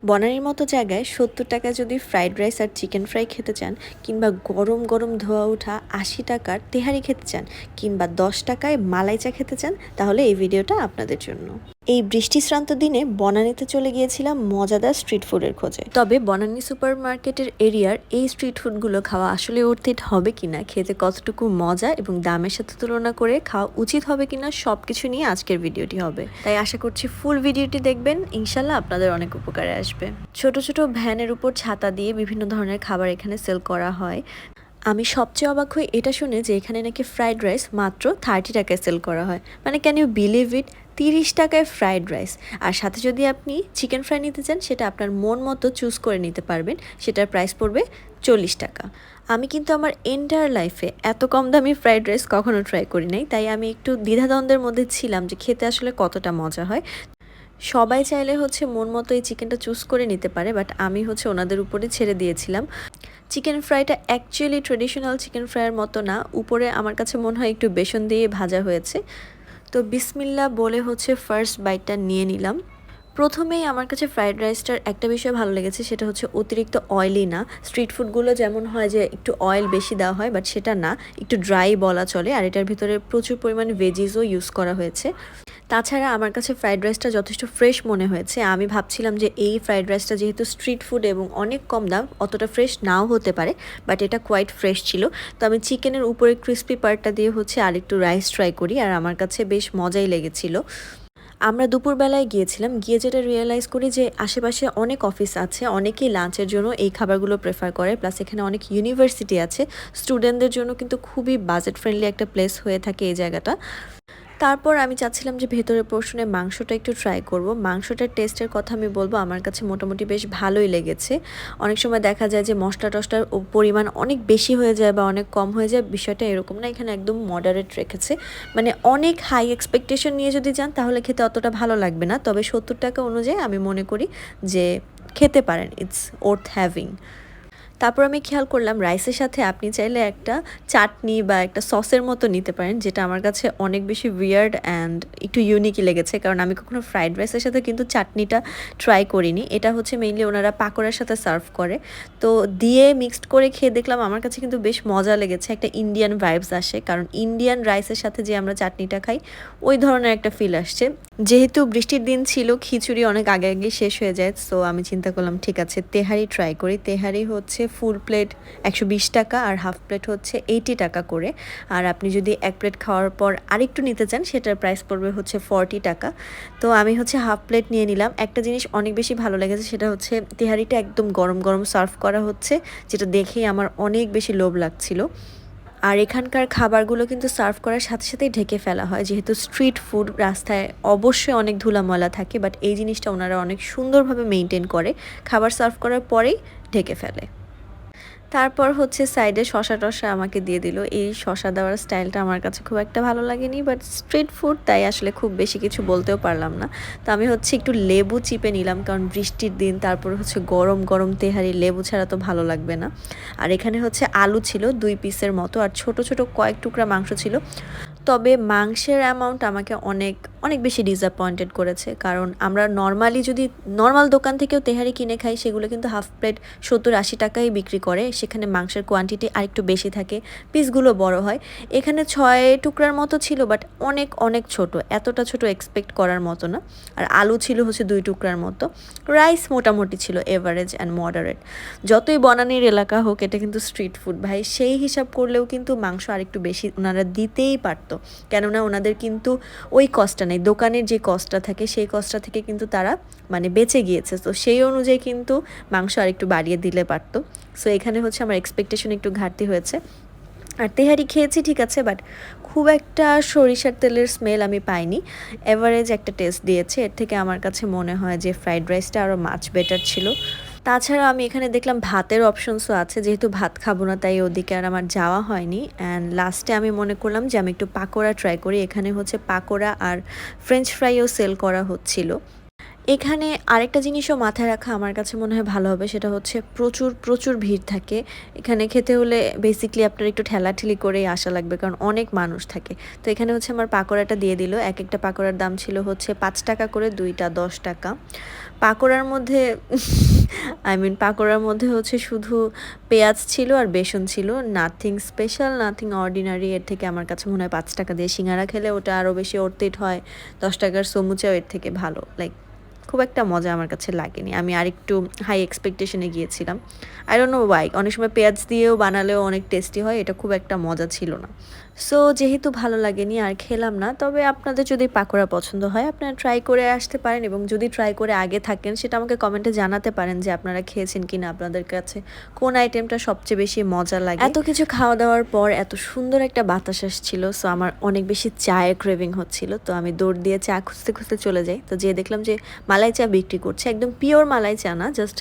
বনানীর মতো জায়গায় ৭০ টাকায় যদি ফ্রাইড রাইস আর চিকেন ফ্রাই খেতে চান, কিংবা গরম গরম ধোয়া ওঠা ৮০ টাকার তেহারি খেতে চান, কিংবা ১০ টাকায় মালাই চা খেতে চান, তাহলে এই ভিডিওটা আপনাদের জন্য। এই বৃষ্টিশ্রান্ত দিনে বনানীতে চলে গিয়েছিলাম মজাদার স্ট্রিট ফুডের খোঁজে। তবে বনানী সুপার মার্কেটের এরিয়ার এই স্ট্রিট ফুডগুলো খাওয়া আসলে অর্থিত হবে কিনা, খেতে কতটুকু মজা এবং দামের সাথে তুলনা করে খাওয়া উচিত হবে কিনা, সবকিছু নিয়ে আজকের ভিডিওটি হবে। তাই আশা করছি ফুল ভিডিওটি দেখবেন, ইনশাল্লাহ আপনাদের অনেক উপকারে আসবে। ছোট ছোট ভ্যানের উপর ছাতা দিয়ে বিভিন্ন ধরনের খাবার এখানে সেল করা হয়। আমি সবচেয়ে অবাক হই এটা শুনে যে এখানে নাকি ফ্রাইড রাইস মাত্র 30 টাকায় সেল করা হয়। মানে ক্যান ইউ বিলিভ ইট? 30 টাকায় ফ্রাইড রাইস। আর সাথে যদি আপনি চিকেন ফ্রাই নিতে চান, সেটা আপনার মন মতো চুজ করে নিতে পারবেন, সেটার প্রাইস পড়বে 40 টাকা। আমি কিন্তু আমার এন্টায়ার লাইফে এত কম দামি ফ্রাইড রাইস কখনো ট্রাই করি নাই, তাই আমি একটু দ্বিধাদ্বন্দ্বের মধ্যে ছিলাম যে খেতে আসলে কতটা মজা হয়। সবাই চাইলে মন মতো এই চিকেনটা চুজ করে নিতে পারে, বাট আমি ওনাদের উপরে ছেড়ে দিয়েছিলাম। চিকেন ফ্রাইটা অ্যাকচুয়ালি ট্রেডিশনাল চিকেন ফ্রাইয়ের মতো না, উপরে আমার কাছে মনে হয় একটু বেসন দিয়ে ভাজা হয়েছে। তো বিসমিল্লা বলে ফার্স্ট বাইটটা নিয়ে নিলাম। প্রথমেই আমার কাছে ফ্রাইড রাইসটার একটা বিষয় ভালো লেগেছে, সেটা অতিরিক্ত অয়েলি না। স্ট্রিট ফুডগুলো যেমন হয় যে একটু অয়েল বেশি দেওয়া হয়, বাট সেটা না, একটু ড্রাই বলা চলে। আর এটার ভিতরে প্রচুর পরিমাণে ভেজিসও ইউজ করা হয়েছে। তাছাড়া আমার কাছে ফ্রাইড রাইসটা যথেষ্ট ফ্রেশ মনে হয়েছে। আমি ভাবছিলাম যে এই ফ্রাইড রাইসটা যেহেতু স্ট্রিট ফুড এবং অনেক কম দাম, অতটা ফ্রেশ নাও হতে পারে, বাট এটা কোয়াইট ফ্রেশ ছিল। তো আমি চিকেনের উপরে ক্রিস্পি পার্টটা দিয়ে আরেকটু রাইস ট্রাই করি, আর আমার কাছে বেশ মজাই লেগেছিল। আমরা দুপুরবেলায় গিয়েছিলাম, গিয়ে যেটা রিয়েলাইজ করি যে আশেপাশে অনেক অফিস আছে, অনেকেই লাঞ্চের জন্য এই খাবারগুলো প্রেফার করে। প্লাস এখানে অনেক ইউনিভার্সিটি আছে, স্টুডেন্টদের জন্য কিন্তু খুবই বাজেট ফ্রেন্ডলি একটা প্লেস হয়ে থাকে এই জায়গাটা। তারপর আমি চাচ্ছিলাম যে ভেতরের পোর্শনে মাংসটা একটু ট্রাই করব। মাংসটার টেস্টের কথা আমি বলবো, আমার কাছে মোটামুটি বেশ ভালোই লেগেছে। অনেক সময় দেখা যায় যে মশলা টশলার পরিমাণ অনেক বেশি হয়ে যায় বা অনেক কম হয়ে যায়, বিষয়টা এরকম না, এখানে একদম মডারেট রেখেছে। মানে অনেক হাই এক্সপেকটেশন নিয়ে যদি যান তাহলে খেতে অতটা ভালো লাগবে না, তবে ৭০ টাকা অনুযায়ী আমি মনে করি যে খেতে পারেন, ইটস ওর্থ হ্যাভিং। তারপর আমি খেয়াল করলাম রাইসের সাথে আপনি চাইলে একটা চাটনি বা একটা সসের মতো নিতে পারেন, যেটা আমার কাছে অনেক বেশি উইয়ার্ড অ্যান্ড একটু ইউনিকই লেগেছে, কারণ আমি কখনো ফ্রাইড রাইসের সাথে কিন্তু চাটনিটা ট্রাই করিনি। এটা মেইনলি ওনারা পাকোড়ার সাথে সার্ভ করে, তো দিয়ে মিক্সড করে খেয়ে দেখলাম, আমার কাছে কিন্তু বেশ মজা লেগেছে। একটা ইন্ডিয়ান ভাইবস আসে, কারণ ইন্ডিয়ান রাইসের সাথে যে আমরা চাটনিটা খাই ওই ধরনের একটা ফিল আসছে। যেহেতু বৃষ্টির দিন ছিল, খিচুড়ি অনেক আগে আগে শেষ হয়ে যায়, সো আমি চিন্তা করলাম ঠিক আছে তেহারি ট্রাই করি। তেহারি ফুল প্লেট 120 টাকা আর হাফ প্লেট 80 টাকা করে। আর আপনি যদি এক প্লেট খাওয়ার পর আরেকটু নিতে চান, সেটার প্রাইস পড়বে 40 টাকা। তো আমি হাফ প্লেট নিয়ে নিলাম। একটা জিনিস অনেক বেশি ভালো লেগেছে, সেটা তেহারিটা একদম গরম গরম সার্ভ করা হচ্ছে, যেটা দেখেই আমার অনেক বেশি লোভ লাগছিল। আর এখানকার খাবারগুলো কিন্তু সার্ভ করার সাথে সাথেই ঢেকে ফেলা হয়, যেহেতু স্ট্রিট ফুড, রাস্তায় অবশ্যই অনেক ধুলা ময়লা থাকে, বাট এই জিনিসটা ওনারা অনেক সুন্দরভাবে মেনটেন করে, খাবার সার্ভ করার পরেই ঢেকে ফেলে। তারপর সাইডে শশা টশা আমাকে দিয়ে দিল। এই শশা দেওয়ার স্টাইলটা আমার কাছে খুব একটা ভালো লাগেনি, বাট স্ট্রিট ফুড তাই আসলে খুব বেশি কিছু বলতেও পারলাম না। তো আমি একটু লেবু চিপে নিলাম, কারণ বৃষ্টির দিন, তারপর গরম গরম তেহারি, লেবু ছাড়া তো ভালো লাগবে না। আর এখানে আলু ছিল 2 পিসের মতো, আর ছোট ছোট কয়েক টুকরা মাংস ছিল। তবে মাংসের অ্যামাউন্ট আমাকে অনেক অনেক বেশি ডিসঅ্যাপয়েন্টেড করেছে, কারণ আমরা নর্মালি যদি নর্মাল দোকান থেকেও তেহারি কিনে খাই, সেগুলো কিন্তু হাফ প্লেট 70-80 টাকায় বিক্রি করে, সেখানে মাংসের কোয়ান্টিটি আরেকটু বেশি থাকে, পিসগুলো বড় হয়। এখানে 6 টুকরার মতো ছিল, বাট অনেক অনেক ছোট, এতটা ছোট এক্সপেক্ট করার মতো না। আর আলু ছিল 2 টুকরার মতো। রাইস মোটামুটি ছিল এভারেজ অ্যান্ড মডারেট। যতই বনানীর এলাকা হোক, এটা কিন্তু স্ট্রিট ফুড ভাই, সেই হিসাব করলেও কিন্তু মাংস আরেকটু বেশি ওনারা দিতেই পারতো, কেননা ওনাদের কিন্তু ওই কষ্টটা নেই, দোকানের যে কষ্টটা থাকে সেই কষ্টটা থেকে কিন্তু তারা বেঁচে গিয়েছে, তো সেই অনুযায়ী কিন্তু মাংস আরেকটু বাড়িয়ে দিলে পারতো। সো এখানে আমার এক্সপেকটেশন একটু ঘাটতি হয়েছে। আর তেহারি খেয়েছি ঠিক আছে, বাট খুব একটা সরিষার তেলের স্মেল আমি পাইনি, এভারেজ একটা টেস্ট দিয়েছে। এর থেকে আমার কাছে মনে হয় যে ফ্রাইড রাইসটা আরও মাচ বেটার ছিল। তাছাড়া আমি এখানে দেখলাম ভাতের অপশনসও আছে, যেহেতু ভাত খাবো না তাই ওদিকে আর আমার যাওয়া হয়নি। অ্যান্ড লাস্টে আমি মনে করলাম যে আমি একটু পাকোড়া ট্রাই করি। এখানে পাকোড়া আর ফ্রেঞ্চ ফ্রাইও সেল করা হচ্ছিল। এখানে আরেকটা জিনিসও মাথায় রাখা আমার কাছে মনে হয় ভালো হবে, সেটা প্রচুর প্রচুর ভিড় থাকে। এখানে খেতে হলে বেসিকলি আপনার একটু ঠেলাঠেলি করেই আসা লাগবে, কারণ অনেক মানুষ থাকে। তো এখানে আমার পাকোড়াটা দিয়ে দিল। এক একটা পাকোড়ার দাম ছিল 5 টাকা করে, 2টা 10 টাকা। পাকোড়ার মধ্যে পাকোড়ার মধ্যে হচ্ছে শুধু পেঁয়াজ ছিল আর বেসন ছিল, নাথিং স্পেশাল, নাথিং অর্ডিনারি। এর থেকে আমার কাছে মনে হয় 5 টাকা দিয়ে সিঙ্গারা খেলে ওটা আরও বেশি অর্থিত হয়। 10 টাকার সমুচাও এর থেকে ভালো, লাইক খুব একটা মজা আমার কাছে লাগেনি। আমি আরেকটু হাই এক্সপেকটেশনে গিয়েছিলাম। আই ডোন্ট নো ওয়াই, অনেক সময় পেঁয়াজ দিয়েও বানালেও অনেক টেস্টি হয়, এটা খুব একটা মজা ছিল না। সো যেহেতু ভালো লাগেনি আর খেলাম না। তবে আপনাদের যদি পাকোড়া পছন্দ হয় আপনারা ট্রাই করে আসতে পারেন, এবং যদি ট্রাই করে আগে থাকেন সেটা আমাকে কমেন্টে জানাতে পারেন যে আপনারা খেয়েছেন কিনা, আপনাদের কাছে কোন আইটেমটা সবচেয়ে বেশি মজা লাগে। এত কিছু খাওয়া দাওয়ার পর এত সুন্দর একটা বাতাস আসছিল, সো আমার অনেক বেশি চায়ের ক্রেভিং হচ্ছিল। তো আমি দৌড় দিয়ে চা খুঁজতে খুঁজতে চলে যাই। তো যেয়ে দেখলাম যে মালাই চা বিক্রি করছে, একদম পিওর মালাই চা না, জাস্ট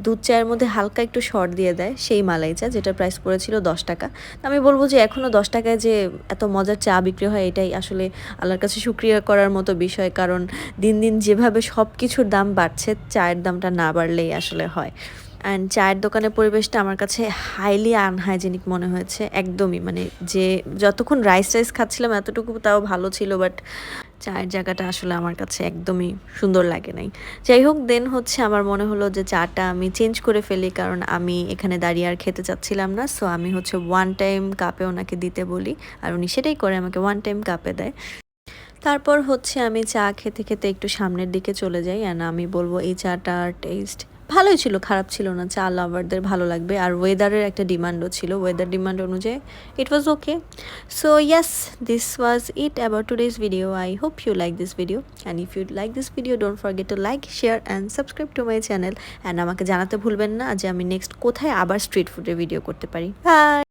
দুধ চায়ের মধ্যে হালকা একটু শর্ট দিয়ে দেয় সেই মালাই চা, যেটার প্রাইস পড়েছিল 10 টাকা। আমি বলবো যে এখনও 10 টাকায় যে এত মজার চা বিক্রি হয়, এটাই আসলে আল্লাহর কাছে শুকরিয়া করার মতো বিষয়। কারণ দিন দিন যেভাবে সব কিছুর দাম বাড়ছে, চায়ের দামটা না বাড়লেই আসলে হয়। অ্যান্ড চায়ের দোকানের পরিবেশটা আমার কাছে হাইলি আনহাইজেনিক মনে হয়েছে, একদমই। যে যতক্ষণ রাইস খাচ্ছিলাম এতটুকু তাও ভালো ছিল, বাট চায়ের জায়গাটা আসলে আমার কাছে একদমই সুন্দর লাগে নাই। যাই হোক, দেন হচ্ছে আমার মনে হলো যে চাটা আমি চেঞ্জ করে ফেলি, কারণ আমি এখানে দাঁড়িয়ে আর খেতে চাচ্ছিলাম না। সো আমি হচ্ছে ওয়ান টাইম কাপে ওনাকে দিতে বলি, আর উনি সেটাই করে, আমাকে ওয়ান টাইম কাপে দেয়। তারপর হচ্ছে আমি চা খেতে খেতে একটু সামনের দিকে চলে যাই। অ্যান্ড আমি বলবো এই চাটার টেস্ট ভালোই ছিল, খারাপ ছিল না। চা লাভারদের ভালো লাগবে। আর ওয়েদারের একটা ডিমান্ডও ছিল, ওয়েদার ডিমান্ড অনুযায়ী it was okay. So yes, this was it about today's video. I hope you like this video, and if you like this video don't forget to like, share and subscribe to my channel. And আমাকে জানাতে ভুলবেন না যে আমি next কোথায় আবার street ফুডের video করতে পারি। বাই।